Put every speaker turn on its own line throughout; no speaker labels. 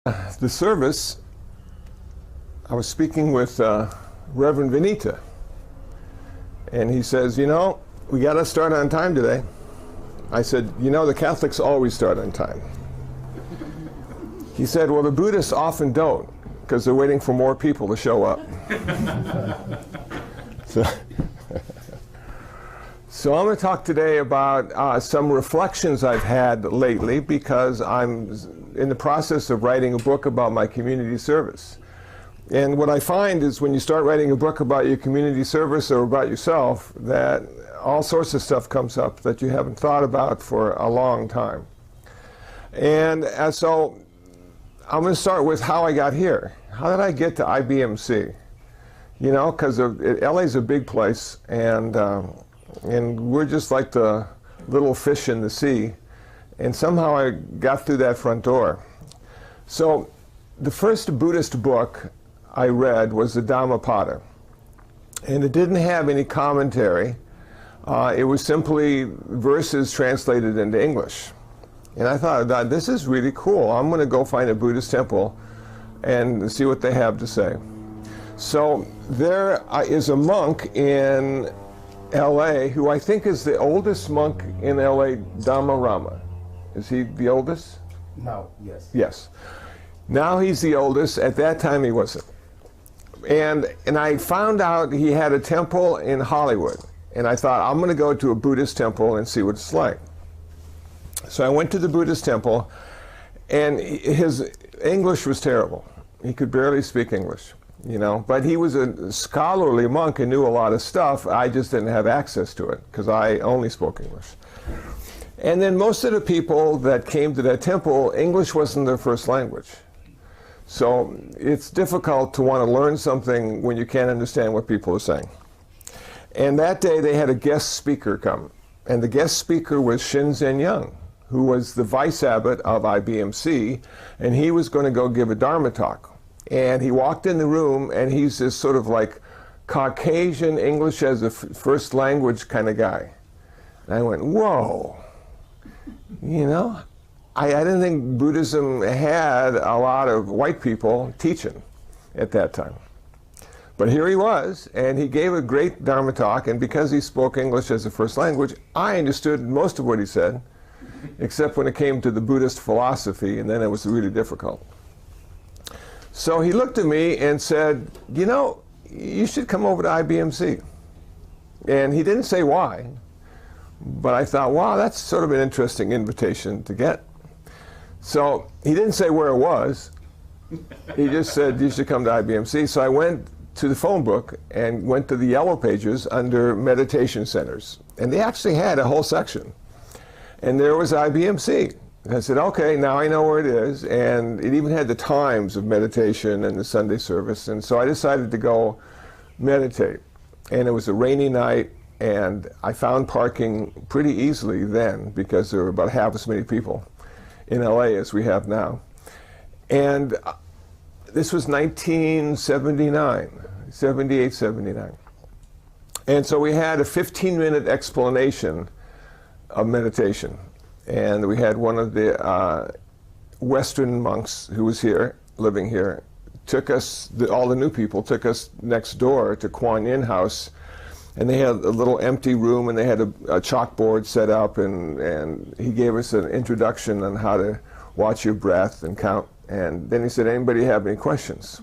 The service, I was speaking with Reverend Vinita, and he says, you know, we got to start on time today. I said, you know, the Catholics always start on time. He said, well, the Buddhists often don't, because they're waiting for more people to show up. So I'm going to talk today about some reflections I've had lately, because I'm in the process of writing a book about my community service. And what I find is when you start writing a book about your community service or about yourself, that all sorts of stuff comes up that you haven't thought about for a long time. And so I'm going to start with how I got here. How did I get to IBMC? You know, because LA's a big place, and we're just like the little fish in the sea. And somehow I got through that front door. So the first Buddhist book I read was the Dhammapada. And it didn't have any commentary. It was simply verses translated into English. And I thought, this is really cool. I'm going to go find a Buddhist temple and see what they have to say. So there is a monk in LA who I think is the oldest monk in LA, Dhammarama. Is he the oldest?
Now, yes.
Yes. Now he's the oldest. At that time he wasn't. And I found out he had a temple in Hollywood. And I thought, I'm going to go to a Buddhist temple and see what it's like. So I went to the Buddhist temple, and his English was terrible. He could barely speak English, you know. But he was a scholarly monk and knew a lot of stuff. I just didn't have access to it because I only spoke English. And then most of the people that came to that temple, English wasn't their first language. So it's difficult to want to learn something when you can't understand what people are saying. And that day they had a guest speaker come. And the guest speaker was Shinzen Young, who was the vice abbot of IBMC, and he was going to go give a Dharma talk. And he walked in the room, and he's this sort of like Caucasian English as a first language kind of guy. And I went, whoa. You know, I didn't think Buddhism had a lot of white people teaching at that time. But here he was, and he gave a great Dharma talk, and because he spoke English as a first language, I understood most of what he said, except when it came to the Buddhist philosophy, and then it was really difficult. So he looked at me and said, you know, you should come over to IBMC. And he didn't say why. But I thought, wow, that's sort of an interesting invitation to get. So he didn't say where it was. He just said, you should come to IBMC. So I went to the phone book and went to the yellow pages under meditation centers. And they actually had a whole section. And there was IBMC. And I said, okay, now I know where it is. And it even had the times of meditation and the Sunday service. And so I decided to go meditate. And it was a rainy night. And I found parking pretty easily then, because there were about half as many people in LA as we have now. And this was 1979, 78, 79. And so we had a 15-minute explanation of meditation. And we had one of the Western monks who was here, living here, took us, all the new people, took us next door to Kuan Yin House. And they had a little empty room, and they had a chalkboard set up, and he gave us an introduction on how to watch your breath and count. And then he said, anybody have any questions?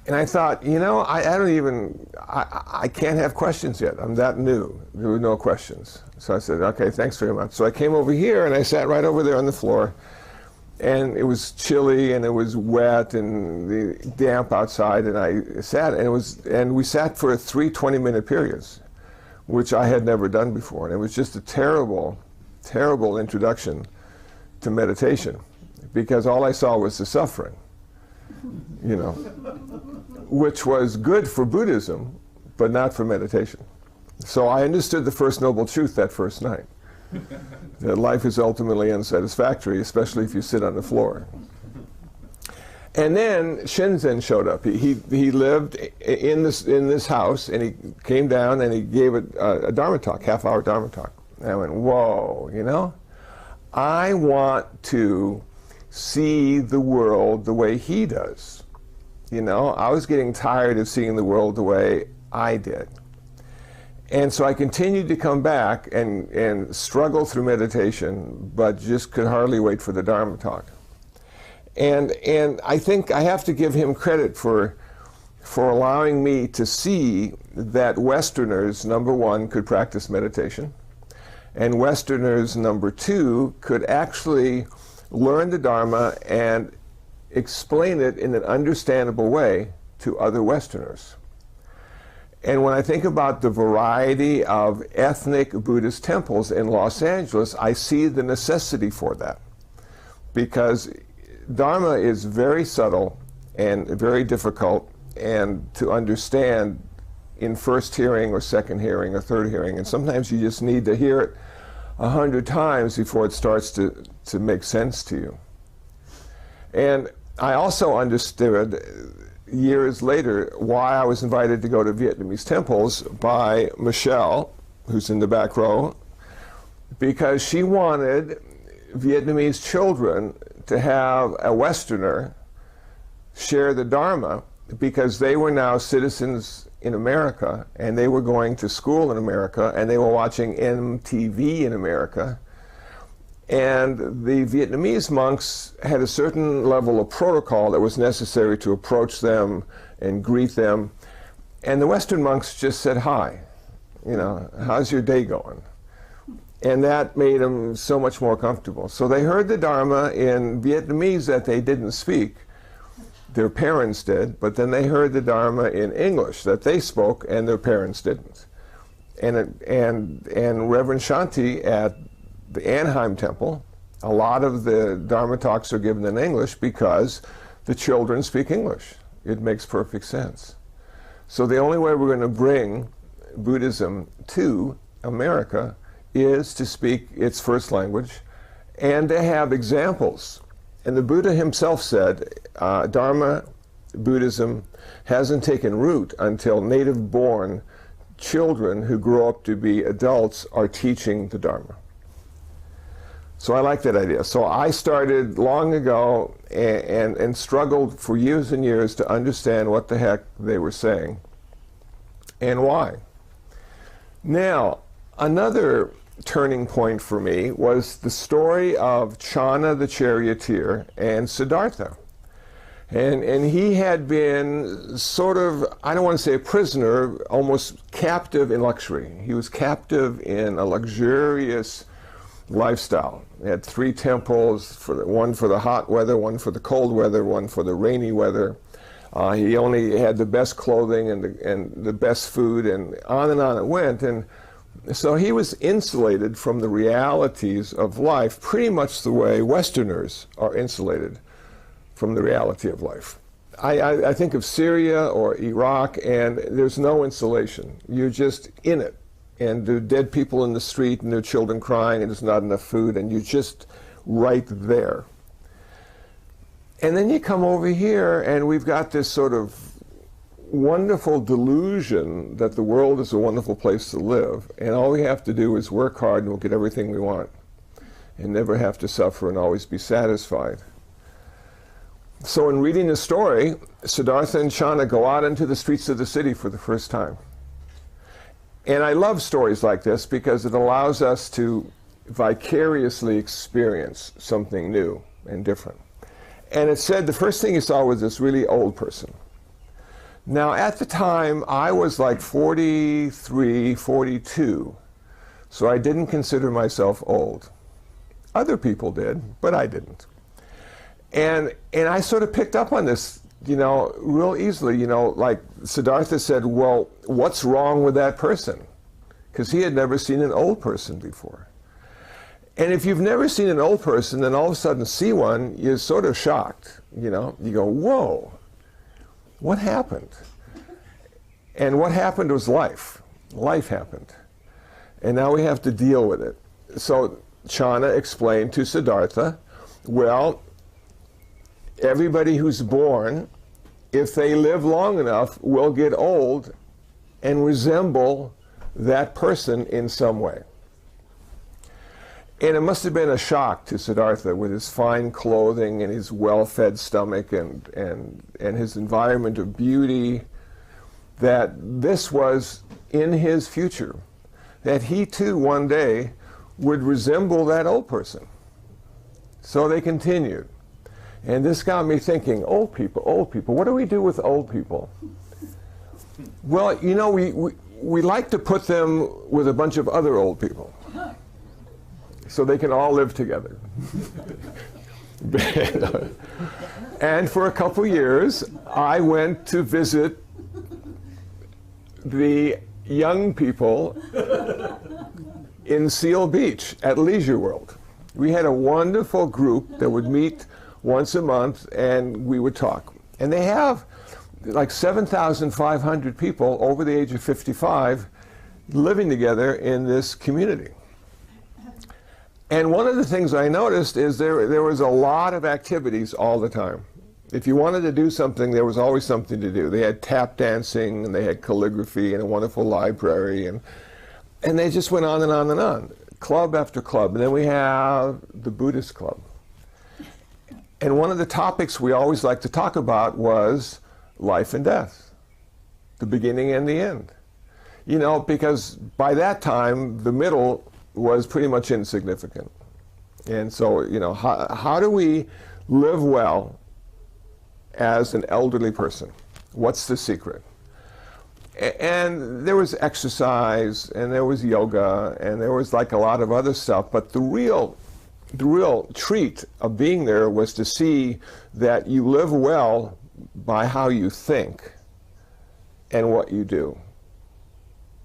And I thought, you know, I can't have questions yet. I'm that new. There were no questions. So I said, okay, thanks very much. So I came over here, and I sat right over there on the floor. And it was chilly, and it was wet, and damp outside, and I sat, and we sat for 3 20-minute periods, which I had never done before. And it was just a terrible, terrible introduction to meditation, because all I saw was the suffering, you know, which was good for Buddhism, but not for meditation. So I understood the first noble truth that first night. That life is ultimately unsatisfactory, especially if you sit on the floor. And then Shinzen showed up. He lived in this house, and he came down and he gave a Dharma talk, half-hour Dharma talk. And I went, whoa, you know, I want to see the world the way he does. You know, I was getting tired of seeing the world the way I did. And so I continued to come back and struggle through meditation, but just could hardly wait for the Dharma Talk. And I think I have to give him credit for allowing me to see that Westerners, number one, could practice meditation, and Westerners, number two, could actually learn the Dharma and explain it in an understandable way to other Westerners. And when I think about the variety of ethnic Buddhist temples in Los Angeles, I see the necessity for that. Because Dharma is very subtle and very difficult and to understand in first hearing or second hearing or third hearing. And sometimes you just need to hear it 100 times before it starts to make sense to you. And I also understood years later why I was invited to go to Vietnamese temples by Michelle, who's in the back row, because she wanted Vietnamese children to have a Westerner share the Dharma, because they were now citizens in America, and they were going to school in America, and they were watching MTV in America. And the Vietnamese monks had a certain level of protocol that was necessary to approach them and greet them. And the Western monks just said, hi, you know, how's your day going? And that made them so much more comfortable. So they heard the Dharma in Vietnamese that they didn't speak. Their parents did, but then they heard the Dharma in English that they spoke and their parents didn't. And Reverend Shanti at the Anaheim Temple, a lot of the Dharma talks are given in English because the children speak English. It makes perfect sense. So the only way we're going to bring Buddhism to America is to speak its first language and to have examples. And the Buddha himself said, Dharma, Buddhism, hasn't taken root until native-born children who grow up to be adults are teaching the Dharma. So I like that idea. So I started long ago and struggled for years and years to understand what the heck they were saying and why. Now, another turning point for me was the story of Channa the charioteer and Siddhartha. And he had been sort of, I don't want to say a prisoner, almost captive in luxury. He was captive in a luxurious lifestyle. He had 3 temples, one for the hot weather, one for the cold weather, one for the rainy weather. He only had the best clothing and the best food, and on it went. And so he was insulated from the realities of life, pretty much the way Westerners are insulated from the reality of life. I think of Syria or Iraq, and there's no insulation. You're just in it. And there are dead people in the street, and there are children crying, and there's not enough food, and you're just right there. And then you come over here, and we've got this sort of wonderful delusion that the world is a wonderful place to live, and all we have to do is work hard, and we'll get everything we want, and never have to suffer and always be satisfied. So in reading the story, Siddhartha and Channa go out into the streets of the city for the first time. And I love stories like this because it allows us to vicariously experience something new and different. And it said the first thing he saw was this really old person. Now at the time I was like 43, 42, so I didn't consider myself old. Other people did, but I didn't. And I sort of picked up on this, you know, real easily. You know, like Siddhartha said, well, what's wrong with that person? Because he had never seen an old person before. And if you've never seen an old person, then all of a sudden see one, you're sort of shocked, you know. You go, whoa, what happened? And what happened was life. Life happened. And now we have to deal with it. So Channa explained to Siddhartha, well, everybody who's born, if they live long enough, will get old and resemble that person in some way. And it must have been a shock to Siddhartha with his fine clothing and his well-fed stomach and his environment of beauty, that this was in his future, that he too one day would resemble that old person. So they continued. And this got me thinking, old people, what do we do with old people? Well, you know, we like to put them with a bunch of other old people, so they can all live together. And for a couple years, I went to visit the young people in Seal Beach at Leisure World. We had a wonderful group that would meet once a month and we would talk. And they have like 7,500 people over the age of 55 living together in this community. And one of the things I noticed is there was a lot of activities all the time. If you wanted to do something, there was always something to do. They had tap dancing, and they had calligraphy, and a wonderful library, and they just went on and on and on, club after club. And then we have the Buddhist club. And one of the topics we always liked to talk about was life and death, the beginning and the end. You know, because by that time, the middle was pretty much insignificant. And so, you know, how do we live well as an elderly person? What's the secret? And there was exercise, and there was yoga, and there was like a lot of other stuff, but the real treat of being there was to see that you live well by how you think and what you do,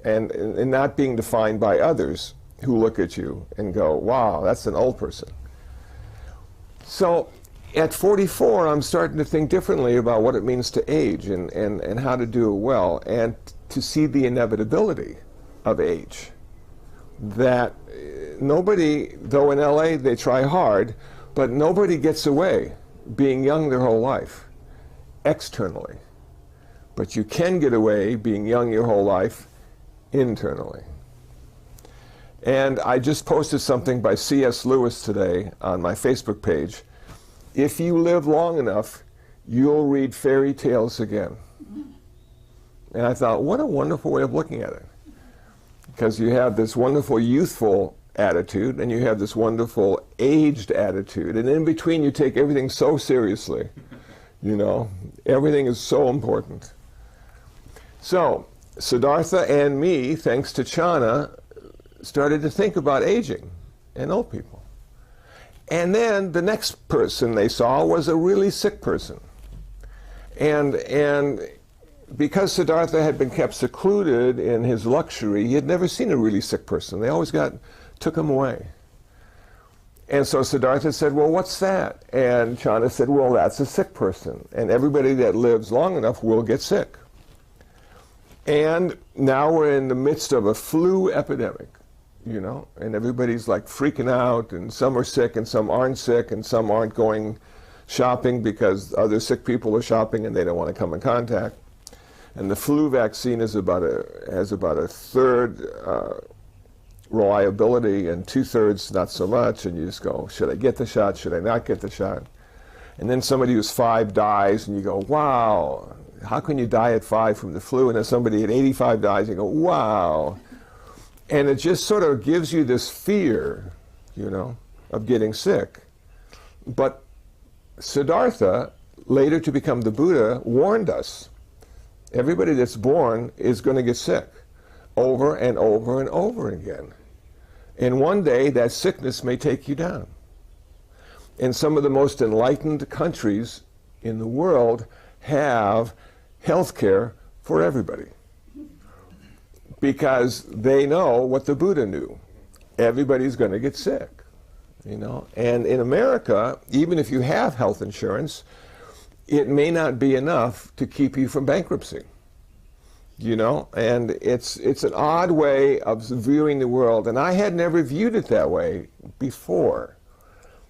and not being defined by others who look at you and go, wow, that's an old person. So at 44, I'm starting to think differently about what it means to age and how to do it well, and to see the inevitability of age. That nobody, though in LA they try hard, but nobody gets away being young their whole life, externally. But you can get away being young your whole life internally. And I just posted something by C.S. Lewis today on my Facebook page. If you live long enough, you'll read fairy tales again. And I thought, what a wonderful way of looking at it. Because you have this wonderful youthful attitude, and you have this wonderful aged attitude, and in between you take everything so seriously. You know, everything is so important. So, Siddhartha and me, thanks to Chana, started to think about aging and old people. And then the next person they saw was a really sick person. And because Siddhartha had been kept secluded in his luxury, he had never seen a really sick person. They always took him away. And so Siddhartha said, well, what's that? And Chana said, well, that's a sick person. And everybody that lives long enough will get sick. And now we're in the midst of a flu epidemic, you know, and everybody's like freaking out, and some are sick and some aren't sick, and some aren't going shopping because other sick people are shopping and they don't want to come in contact. And the flu vaccine has about a third reliability and 2/3 not so much, and you just go, should I get the shot, should I not get the shot? And then somebody who's 5 dies, and you go, wow, how can you die at 5 from the flu? And then somebody at 85 dies, and you go, wow. And it just sort of gives you this fear, you know, of getting sick. But Siddhartha, later to become the Buddha, warned us, everybody that's born is going to get sick over and over and over again. And one day that sickness may take you down. And some of the most enlightened countries in the world have health care for everybody, because they know what the Buddha knew. Everybody's going to get sick, you know. And in America, even if you have health insurance, it may not be enough to keep you from bankruptcy, you know. And it's an odd way of viewing the world, and I had never viewed it that way before.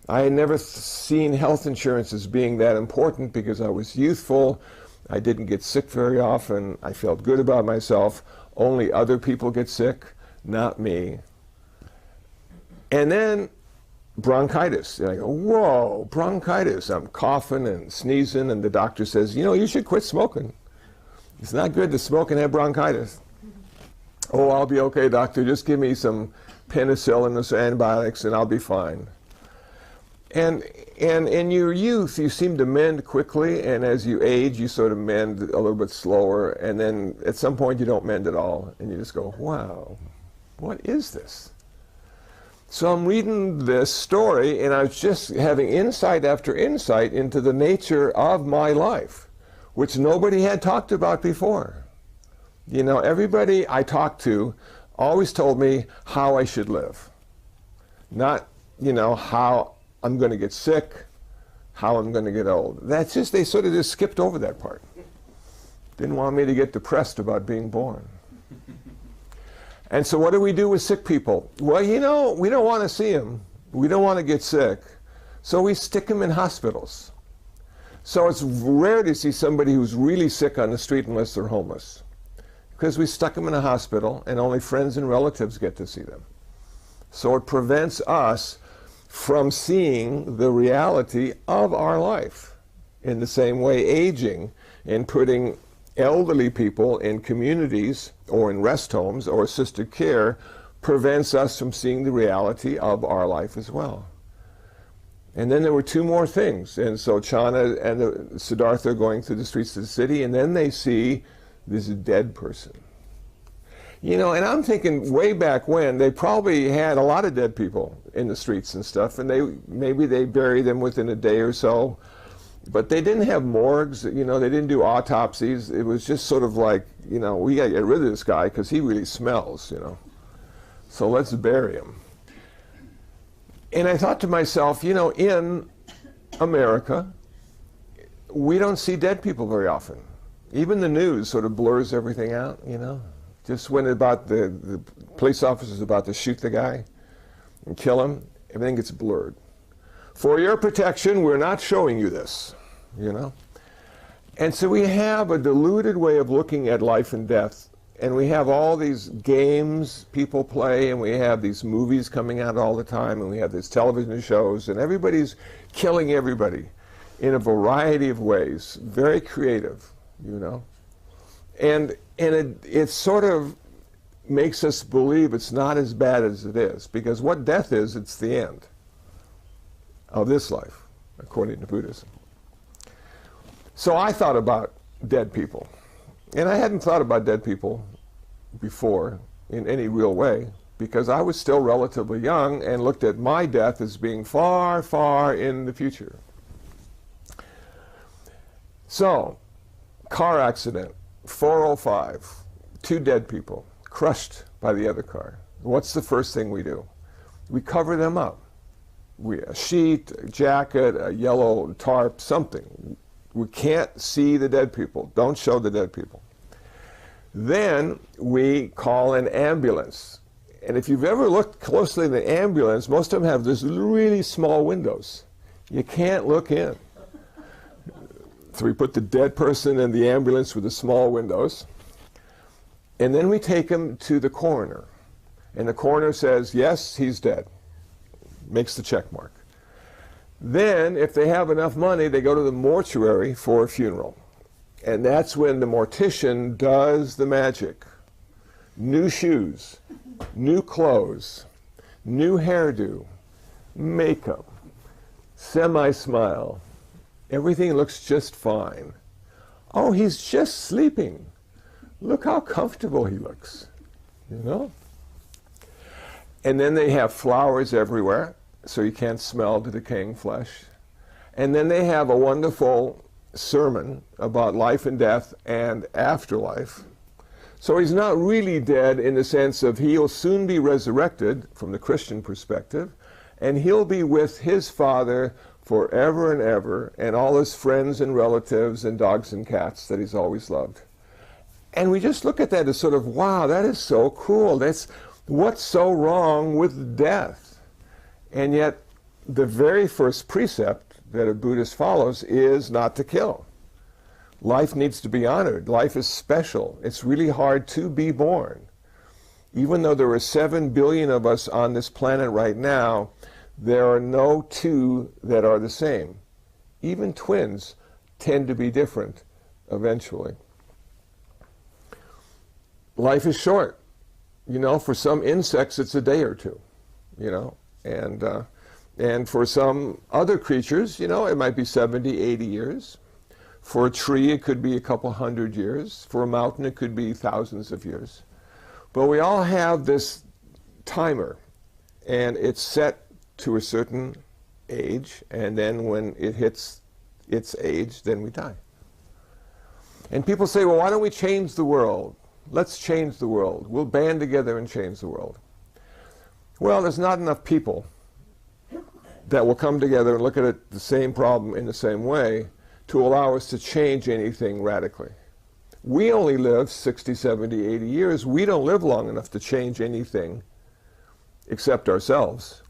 I had never seen health insurance as being that important because I was youthful. I didn't get sick very often. I felt good about myself. Only other people get sick, not me. And then bronchitis. And I go, whoa, bronchitis. I'm coughing and sneezing, and the doctor says, you should quit smoking. It's not good to smoke and have bronchitis. Oh, I'll be okay, doctor. Just give me some penicillin and some antibiotics, and I'll be fine. And in your youth, you seem to mend quickly, and as you age, you sort of mend a little bit slower, and then at some point you don't mend at all, and you just go, wow, what is this? So I'm reading this story, and I was just having insight after insight into the nature of my life, which nobody had talked about before. Everybody I talked to always told me how I should live. Not, how I'm going to get sick, how I'm going to get old. That's just, they sort of just skipped over that part. Didn't want me to get depressed about being born. And so what do we do with sick people? Well, we don't want to see them. We don't want to get sick. So we stick them in hospitals. So it's rare to see somebody who's really sick on the street unless they're homeless, because we stuck them in a hospital and only friends and relatives get to see them. So it prevents us from seeing the reality of our life. In the same way, aging and putting elderly people in communities or in rest homes or assisted care prevents us from seeing the reality of our life as well. And then there were two more things. And so Chana and Siddhartha are going through the streets of the city, and then they see this dead person. And I'm thinking way back when, they probably had a lot of dead people in the streets and stuff, and maybe they buried them within a day or so. But they didn't have morgues, they didn't do autopsies. It was just sort of like, we got to get rid of this guy because he really smells, So let's bury him. And I thought to myself, in America, we don't see dead people very often. Even the news sort of blurs everything out, Just when the police officer's about to shoot the guy and kill him, everything gets blurred. For your protection, we're not showing you this, And so we have a diluted way of looking at life and death, and we have all these games people play, and we have these movies coming out all the time, and we have these television shows, and everybody's killing everybody in a variety of ways, very creative, And it sort of makes us believe it's not as bad as it is, because what death is, it's the end of this life, according to Buddhism. So I thought about dead people. And I hadn't thought about dead people before in any real way, because I was still relatively young and looked at my death as being far, far in the future. So, car accident, 405, 2 dead people, crushed by the other car. What's the first thing we do? We cover them up. A sheet, a jacket, a yellow tarp, something. We can't see the dead people. Don't show the dead people. Then we call an ambulance. And if you've ever looked closely at the ambulance, most of them have these really small windows. You can't look in. So we put the dead person in the ambulance with the small windows. And then we take him to the coroner. And the coroner says, yes, he's dead. Makes the check mark. Then, if they have enough money, they go to the mortuary for a funeral. And that's when the mortician does the magic. New shoes, new clothes, new hairdo, makeup, semi-smile. Everything looks just fine. Oh, he's just sleeping. Look how comfortable he looks, And then they have flowers everywhere, so you can't smell the decaying flesh. And then they have a wonderful sermon about life and death and afterlife. So he's not really dead in the sense of he'll soon be resurrected from the Christian perspective, and he'll be with his Father forever and ever, and all his friends and relatives and dogs and cats that he's always loved. And we just look at that as sort of, wow, that is so cool. What's so wrong with death? And yet, the very first precept that a Buddhist follows is not to kill. Life needs to be honored. Life is special. It's really hard to be born. Even though there are 7 billion of us on this planet right now, there are no two that are the same. Even twins tend to be different eventually. Life is short. You know, for some insects it's a day or two, you know, and for some other creatures, you know, it might be 70, 80 years. For a tree, it could be a couple hundred years. For a mountain, it could be thousands of years. But we all have this timer, and it's set to a certain age, and then when it hits its age, then we die. And people say, well, why don't we change the world? Let's change the world. We'll band together and change the world. Well, there's not enough people that will come together and look at it, the same problem in the same way to allow us to change anything radically. We only live 60, 70, 80 years. We don't live long enough to change anything except ourselves.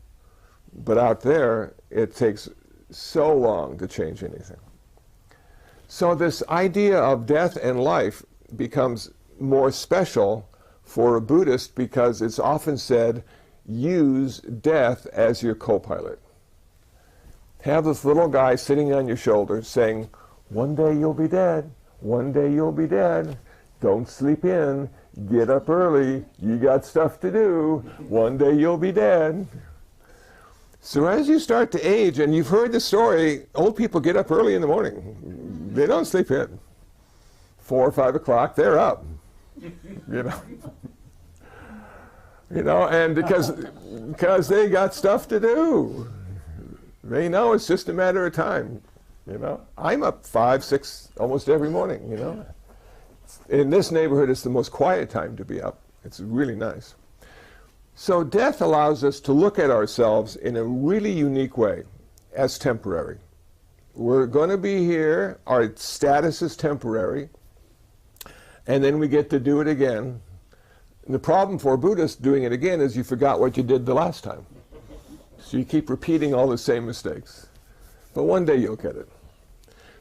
But out there, it takes so long to change anything. So this idea of death and life becomes more special for a Buddhist because it's often said, use death as your co-pilot. Have this little guy sitting on your shoulder saying, one day you'll be dead, one day you'll be dead, don't sleep in, get up early, you got stuff to do, one day you'll be dead. So as you start to age, and you've heard the story, old people get up early in the morning, they don't sleep in. 4 or 5 o'clock, they're up. You know, and because they got stuff to do. They know it's just a matter of time, you know. I'm up 5, 6 almost every morning, you know. In this neighborhood, it's the most quiet time to be up. It's really nice. So death allows us to look at ourselves in a really unique way as temporary. We're going to be here, our status is temporary, and then we get to do it again. And the problem for Buddhists doing it again is you forgot what you did the last time. So you keep repeating all the same mistakes. But one day you'll get it.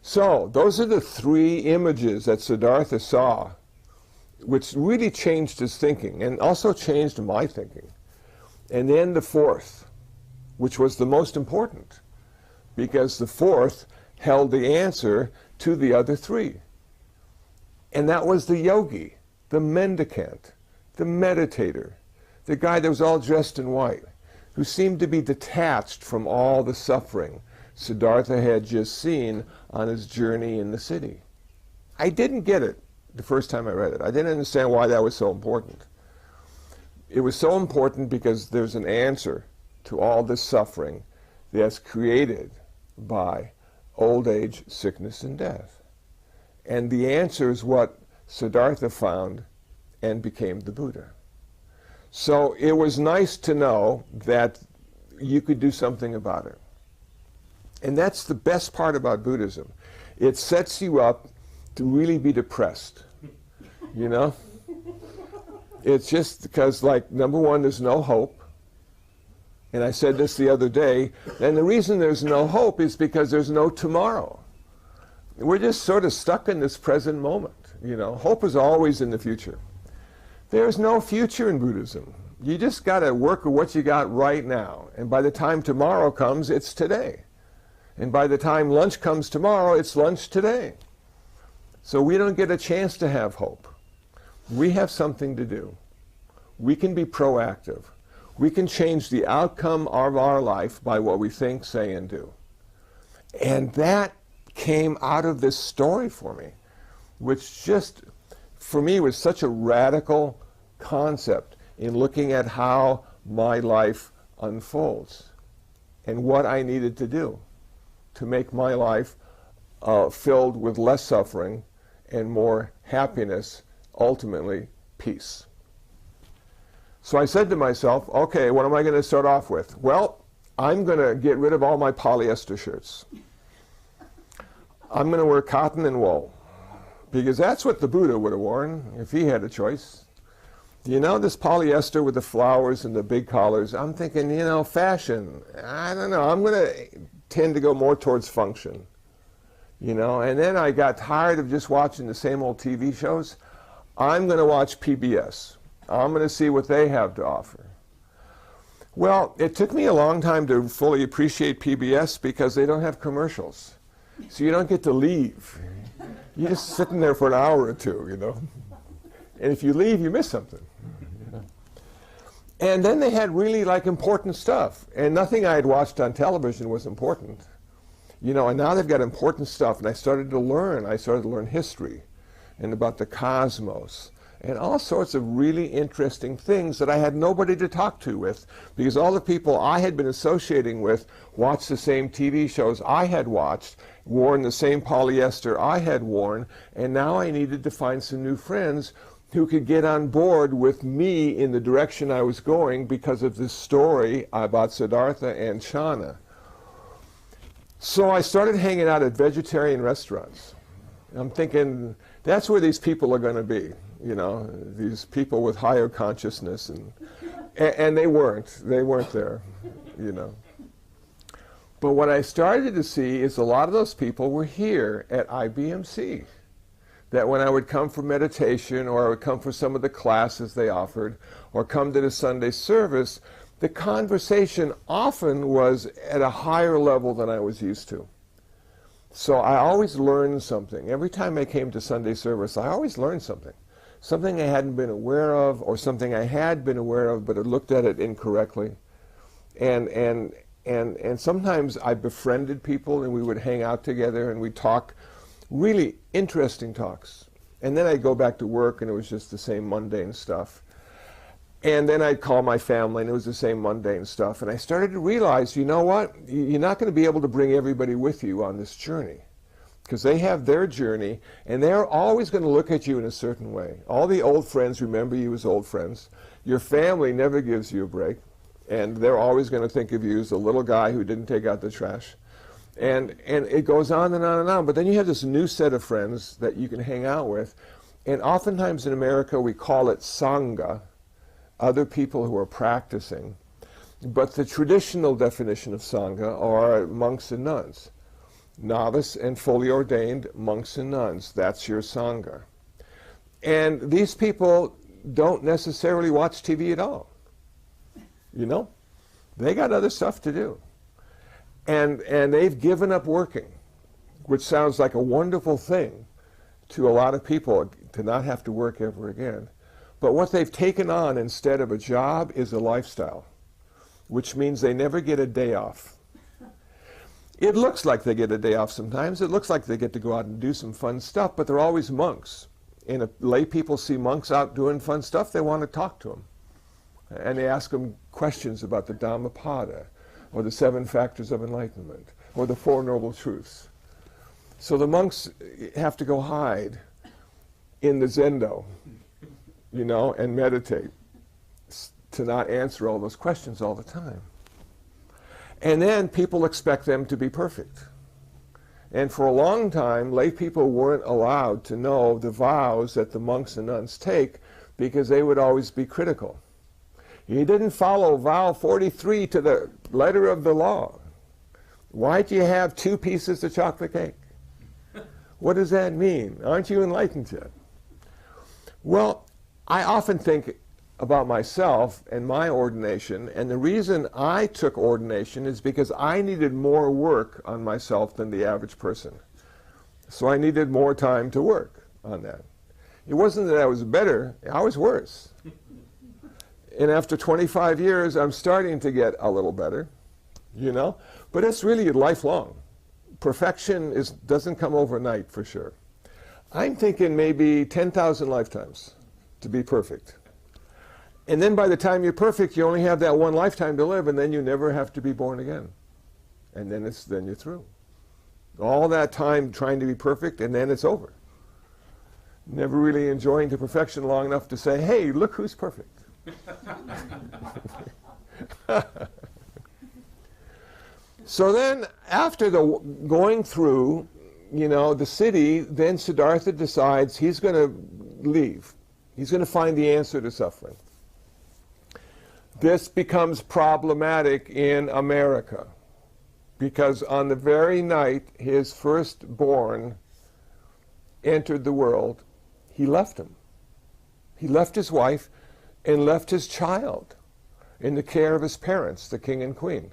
So those are the 3 images that Siddhartha saw, which really changed his thinking and also changed my thinking. And then the 4th, which was the most important, because the 4th held the answer to the other 3. And that was the yogi, the mendicant, the meditator, the guy that was all dressed in white, who seemed to be detached from all the suffering Siddhartha had just seen on his journey in the city. I didn't get it the first time I read it. I didn't understand why that was so important. It was so important because there's an answer to all this suffering that's created by old age, sickness, and death. And the answer is what Siddhartha found and became the Buddha. So it was nice to know that you could do something about it. And that's the best part about Buddhism. It sets you up to really be depressed, you know? It's just because, like, number one, there's no hope. And I said this the other day, and the reason there's no hope is because there's no tomorrow. We're just sort of stuck in this present moment, you know? Hope is always in the future. There's no future in Buddhism. You just got to work with what you got right now. And by the time tomorrow comes, it's today. And by the time lunch comes tomorrow, it's lunch today. So we don't get a chance to have hope. We have something to do. We can be proactive. We can change the outcome of our life by what we think, say, and do. And that came out of this story for me, which just, for me, was such a radical concept in looking at how my life unfolds and what I needed to do to make my life filled with less suffering and more happiness, ultimately peace. So I said to myself, okay, what am I going to start off with? Well, I'm going to get rid of all my polyester shirts. I'm going to wear cotton and wool, because that's what the Buddha would have worn if he had a choice. You know, this polyester with the flowers and the big collars, I'm thinking, you know, fashion, I don't know, I'm going to tend to go more towards function. You know, and then I got tired of just watching the same old TV shows. I'm going to watch PBS. I'm going to see what they have to offer. Well, it took me a long time to fully appreciate PBS because they don't have commercials. So you don't get to leave. You're just sitting there for an hour or two, you know. And if you leave, you miss something. You know? And then they had really like important stuff. And nothing I had watched on television was important. You know, and now they've got important stuff. And I started to learn history and about the cosmos and all sorts of really interesting things that I had nobody to talk to with, because all the people I had been associating with watched the same TV shows I had watched, worn the same polyester I had worn, and now I needed to find some new friends who could get on board with me in the direction I was going because of this story about Siddhartha and Shana. So I started hanging out at vegetarian restaurants. I'm thinking, that's where these people are going to be. You know, these people with higher consciousness, and they weren't there, you know. But what I started to see is a lot of those people were here at IBMC. That when I would come for meditation, or I would come for some of the classes they offered, or come to the Sunday service, the conversation often was at a higher level than I was used to. So I always learned something. Every time I came to Sunday service, I always learned something. Something I hadn't been aware of, or something I had been aware of but had looked at it incorrectly. And sometimes I befriended people and we would hang out together and we'd talk really interesting talks. And then I'd go back to work and it was just the same mundane stuff. And then I'd call my family and it was the same mundane stuff. And I started to realize, you know what? You're not going to be able to bring everybody with you on this journey, because they have their journey and they're always going to look at you in a certain way. All the old friends remember you as old friends. Your family never gives you a break, and they're always going to think of you as the little guy who didn't take out the trash. And it goes on and on and on. But then you have this new set of friends that you can hang out with. And oftentimes in America we call it Sangha, other people who are practicing. But the traditional definition of Sangha are monks and nuns. Novice and fully ordained monks and nuns. That's your Sangha. And these people don't necessarily watch TV at all. You know? They got other stuff to do. And they've given up working, which sounds like a wonderful thing to a lot of people, to not have to work ever again. But what they've taken on instead of a job is a lifestyle, which means they never get a day off. It looks like they get a day off sometimes. It looks like they get to go out and do some fun stuff, but they're always monks. And if lay people see monks out doing fun stuff, they want to talk to them. And they ask them questions about the Dhammapada, or the 7 factors of enlightenment, or the 4 noble truths. So the monks have to go hide in the zendo, you know, and meditate to not answer all those questions all the time. And then people expect them to be perfect. And for a long time, lay people weren't allowed to know the vows that the monks and nuns take, because they would always be critical. You didn't follow vow 43 to the letter of the law. Why'd you have 2 pieces of chocolate cake? What does that mean? Aren't you enlightened yet? Well, I often think about myself and my ordination, and the reason I took ordination is because I needed more work on myself than the average person. So I needed more time to work on that. It wasn't that I was better, I was worse. And after 25 years, I'm starting to get a little better, you know? But it's really lifelong. Perfection doesn't come overnight, for sure. I'm thinking maybe 10,000 lifetimes to be perfect. And then by the time you're perfect, you only have that one lifetime to live, and then you never have to be born again. And then you're through. All that time trying to be perfect, and then it's over. Never really enjoying the perfection long enough to say, hey, look who's perfect. So then, after going through, you know, the city, then Siddhartha decides he's going to leave. He's going to find the answer to suffering. This becomes problematic in America, because on the very night his firstborn entered the world, he left him. He left his wife and left his child in the care of his parents, the king and queen,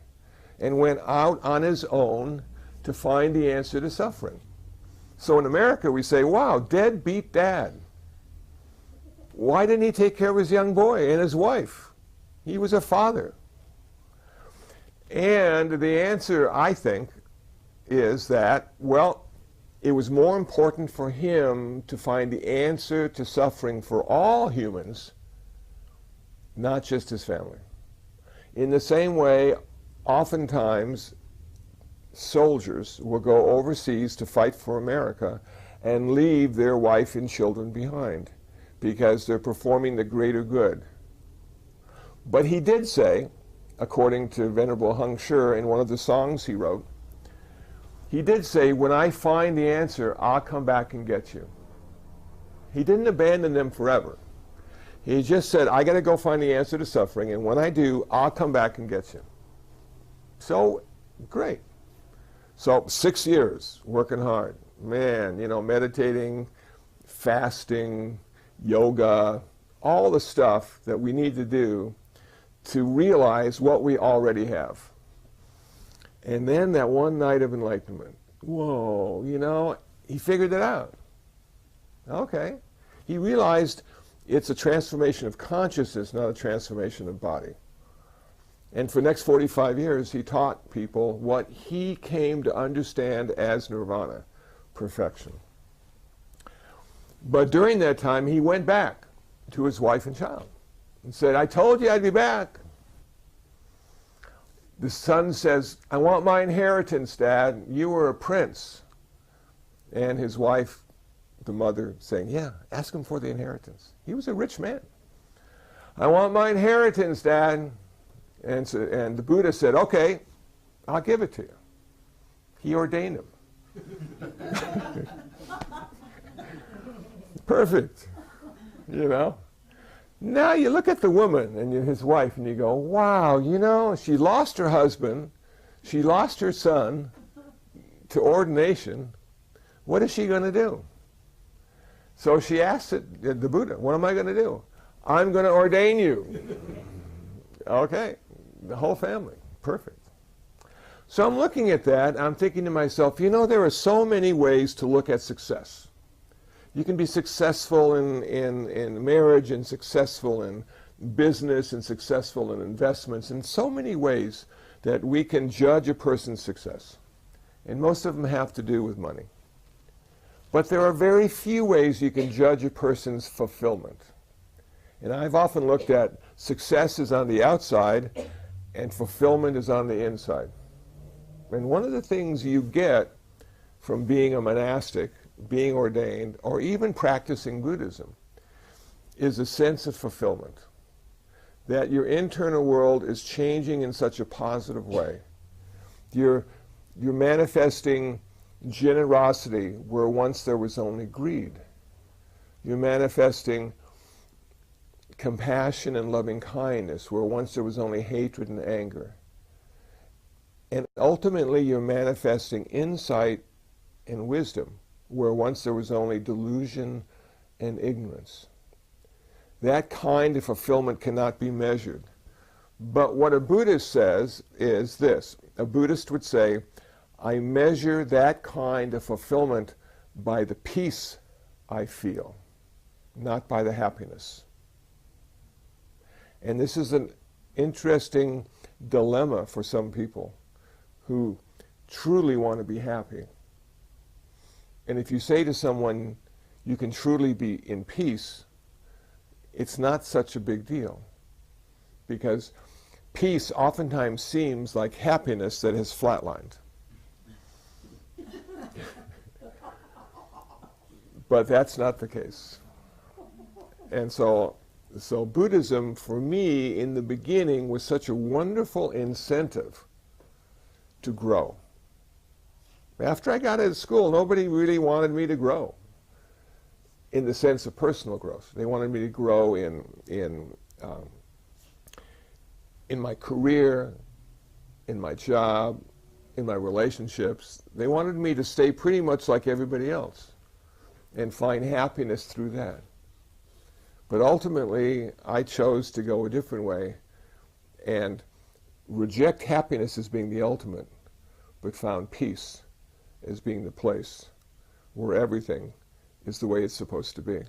and went out on his own to find the answer to suffering. So in America we say, wow, deadbeat dad. Why didn't he take care of his young boy and his wife? He was a father. And the answer, I think, is that, well, it was more important for him to find the answer to suffering for all humans, not just his family. In the same way, oftentimes, soldiers will go overseas to fight for America and leave their wife and children behind because they're performing the greater good. But he did say, according to Venerable Heng Sure in one of the songs he wrote, he did say, when I find the answer, I'll come back and get you. He didn't abandon them forever. He just said, I got to go find the answer to suffering, and when I do, I'll come back and get you. So, great. So 6 years, working hard. Man, you know, meditating, fasting, yoga, all the stuff that we need to do to realize what we already have. And then that one night of enlightenment, whoa, you know, he figured it out. Okay. He realized it's a transformation of consciousness, not a transformation of body. And for the next 45 years, he taught people what he came to understand as nirvana, perfection. But during that time, he went back to his wife and child and said, I told you I'd be back. The son says, I want my inheritance, Dad. You were a prince. And his wife, the mother, saying, yeah, ask him for the inheritance. He was a rich man. I want my inheritance, Dad. And the Buddha said, okay, I'll give it to you. He ordained him. Perfect. You know? Now you look at the woman and his wife and you go, wow, you know, she lost her husband, she lost her son to ordination. What is she going to do? So she asked the Buddha, what am I going to do? I'm going to ordain you. Okay, the whole family, perfect. So I'm looking at that, I'm thinking to myself, you know, there are so many ways to look at success. You can be successful in marriage and successful in business and successful in investments, in so many ways that we can judge a person's success. And most of them have to do with money. But there are very few ways you can judge a person's fulfillment. And I've often looked at success is on the outside and fulfillment is on the inside. And one of the things you get from being a monastic, being ordained, or even practicing Buddhism is a sense of fulfillment. That your internal world is changing in such a positive way. You're manifesting generosity where once there was only greed. You're manifesting compassion and loving kindness where once there was only hatred and anger. And ultimately you're manifesting insight and wisdom where once there was only delusion and ignorance. That kind of fulfillment cannot be measured. But what a Buddhist says is this. A Buddhist would say, I measure that kind of fulfillment by the peace I feel, not by the happiness. And this is an interesting dilemma for some people who truly want to be happy. And if you say to someone, you can truly be in peace, it's not such a big deal. Because peace oftentimes seems like happiness that has flatlined. But that's not the case. And so Buddhism, for me, in the beginning, was such a wonderful incentive to grow. After I got out of school, nobody really wanted me to grow in the sense of personal growth. They wanted me to grow in my career, in my job, in my relationships. They wanted me to stay pretty much like everybody else and find happiness through that. But ultimately, I chose to go a different way and reject happiness as being the ultimate, but found peace as being the place where everything is the way it's supposed to be.